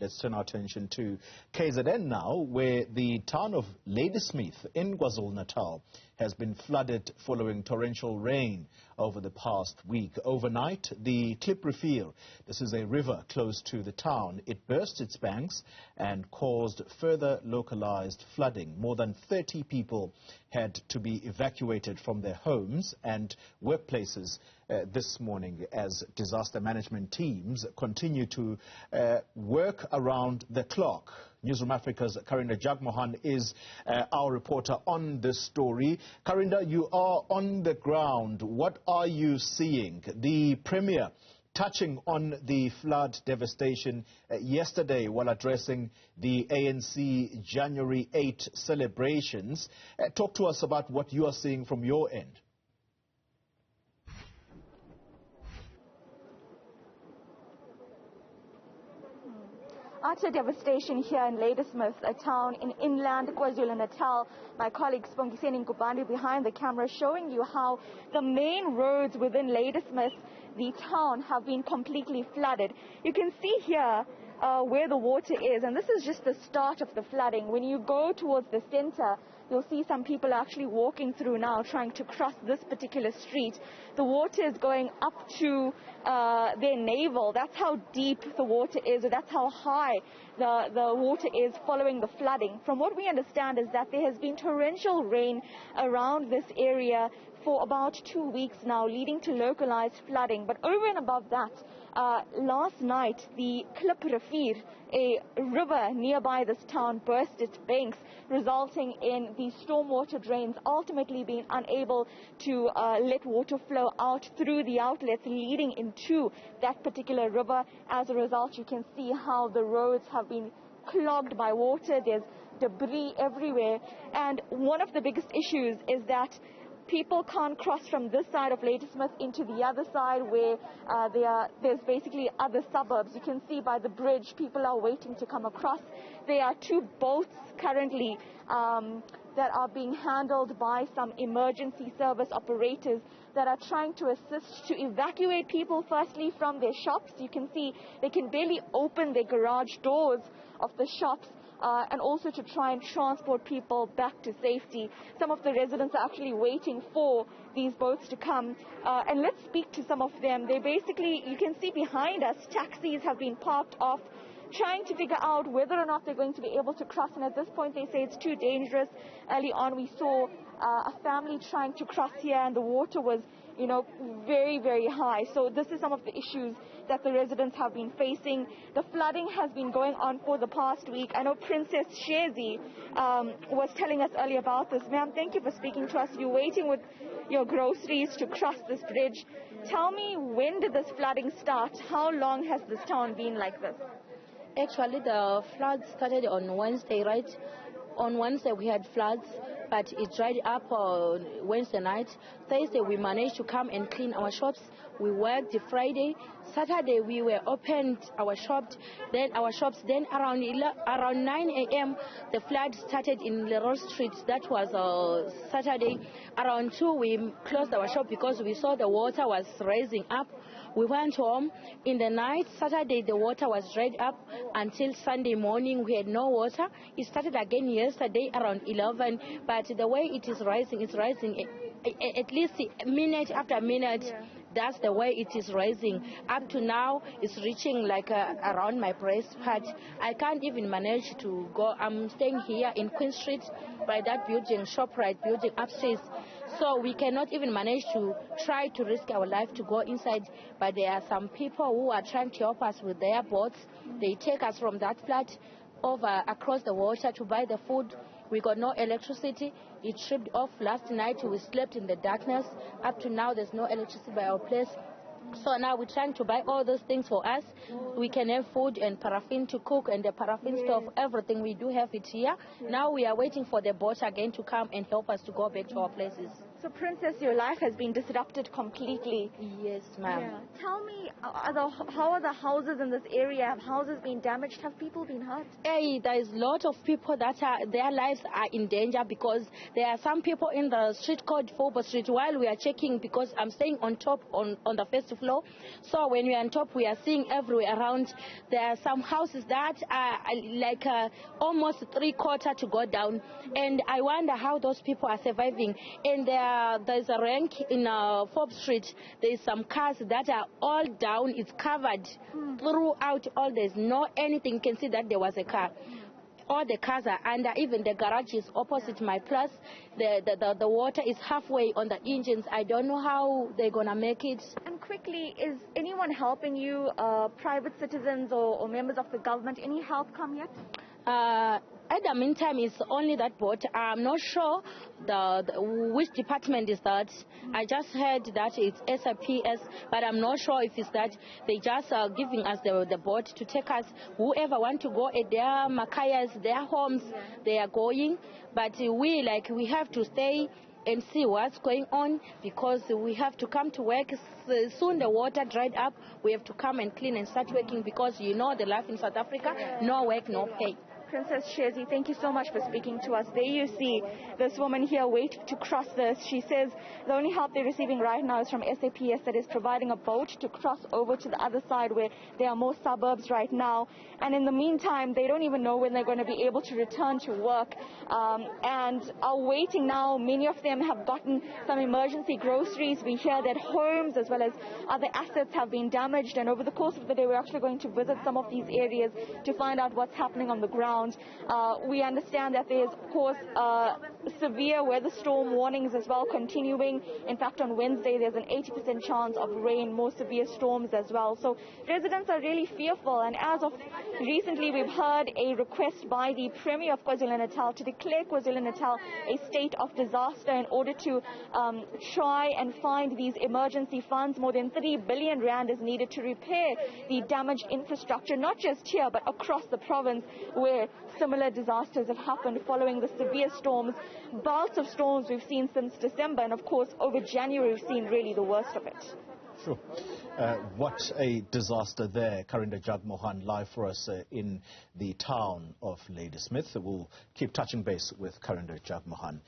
Let's turn our attention to KZN now, where the town of Ladysmith in KwaZulu-Natal has been flooded following torrential rain over the past week. Overnight, the Kliprivier, this is a river close to the town, it burst its banks and caused further localized flooding. More than 30 people had to be evacuated from their homes and workplaces this morning as disaster management teams continue to work around the clock. Newzroom Afrika's Karinda Jagmohan is our reporter on this story. Karinda, you are on the ground. What are you seeing? The Premier touching on the flood devastation yesterday while addressing the ANC January 8 celebrations. Talk to us about what you are seeing from your end. Utter devastation here in Ladysmith, a town in inland KwaZulu-Natal. My colleague Spongiseni Nkubandi behind the camera showing you how the main roads within Ladysmith, the town, have been completely flooded. You can see here where the water is, and this is just the start of the flooding. When you go towards the center, you'll see some people actually walking through now trying to cross this particular street. The water is going up to their navel. That's how deep the water is, or that's how high the water is following the flooding. From what we understand is that there has been torrential rain around this area for about 2 weeks now, leading to localized flooding. But over and above that, last night, the Kliprivier, a river nearby this town, burst its banks, resulting in the stormwater drains ultimately being unable to let water flow out through the outlets leading into that particular river. As a result, you can see how the roads have been clogged by water. There's debris everywhere. And one of the biggest issues is that people can't cross from this side of Ladysmith into the other side where there's basically other suburbs. You can see by the bridge, people are waiting to come across. There are 2 boats currently that are being handled by some emergency service operators that are trying to assist to evacuate people firstly from their shops. You can see they can barely open their garage doors of the shops. And also to try and transport people back to safety. Some of the residents are actually waiting for these boats to come. And let's speak to some of them. They basically, you can see behind us, taxis have been parked off, trying to figure out whether or not they're going to be able to cross. And at this point, they say it's too dangerous. Early on, we saw a family trying to cross here, and the water was, very, very high. So this is some of the issues that the residents have been facing. The flooding has been going on for the past week. I know Princess Shezi was telling us earlier about this. Ma'am, thank you for speaking to us. You're waiting with your groceries to cross this bridge. Tell me, when did this flooding start? How long has this town been like this? Actually, the flood started on Wednesday, right? On Wednesday we had floods, but it dried up on Wednesday night. Thursday we managed to come and clean our shops. We worked Friday. Saturday we were opened our shops. Then around 9 a.m. the flood started in Leroy Street. That was Saturday. Around 2 we closed our shop because we saw the water was rising up. We went home. In the night, Saturday, the water was dried up until Sunday morning. We had no water. It started again yesterday around 11, but the way it is rising, it's rising at least minute after minute. Yeah. That's the way it is rising. Up to now, it's reaching like around my breast part. I can't even manage to go. I'm staying here in Queen Street by that building, ShopRite building upstairs. So we cannot even manage to try to risk our life to go inside. But there are some people who are trying to help us with their boats. They take us from that flat over across the water to buy the food. We got no electricity. It tripped off last night. We slept in the darkness. Up to now, there's no electricity by our place. So now we're trying to buy all those things for us. We can have food and paraffin to cook and the paraffin stove, everything. We do have it here. Now we are waiting for the boat again to come and help us to go back to our places. So, Princess, your life has been disrupted completely. Yes, ma'am. Yeah. Tell me, how are the houses in this area? Have houses been damaged? Have people been hurt? Hey, there is a lot of people that their lives are in danger because there are some people in the street called Fobo Street while we are checking, because I'm staying on top on the first floor. So when we are on top, we are seeing everywhere around. There are some houses that are like almost 3/4 to go down. And I wonder how those people are surviving. And there's a rank in Forbes Street. There's some cars that are all down. It's covered throughout all. There's no anything. You can see that there was a car. All the cars are under. Even the garage is opposite my place. The water is halfway on the engines. I don't know how they're going to make it. And quickly, is anyone helping you, private citizens or members of the government? Any help come yet? At the meantime, it's only that boat. I'm not sure which department is that. I just heard that it's SAPS, but I'm not sure if it's that. They just are giving us the boat to take us. Whoever want to go at their makayas, their homes, they are going. But we have to stay and see what's going on, because we have to come to work. Soon the water dried up. We have to come and clean and start working, because the life in South Africa, no work, no pay. Princess Shezi, thank you so much for speaking to us. There you see this woman here waiting to cross this. She says the only help they're receiving right now is from SAPS, that is providing a boat to cross over to the other side where there are more suburbs right now. And in the meantime, they don't even know when they're going to be able to return to work and are waiting now. Many of them have gotten some emergency groceries. We hear that homes as well as other assets have been damaged. And over the course of the day, we're actually going to visit some of these areas to find out what's happening on the ground. We understand that there's, of course, severe weather storm warnings as well continuing. In fact, on Wednesday, there's an 80% chance of rain, more severe storms as well. So residents are really fearful. And as of recently, we've heard a request by the Premier of KwaZulu-Natal to declare KwaZulu-Natal a state of disaster in order to try and find these emergency funds. More than 3 billion rand is needed to repair the damaged infrastructure, not just here, but across the province, where similar disasters have happened following the severe storms, bouts of storms we've seen since December, and of course over January we've seen really the worst of it. Sure. What a disaster there. Karinda Jagmohan live for us in the town of Ladysmith. We'll keep touching base with Karinda Jagmohan.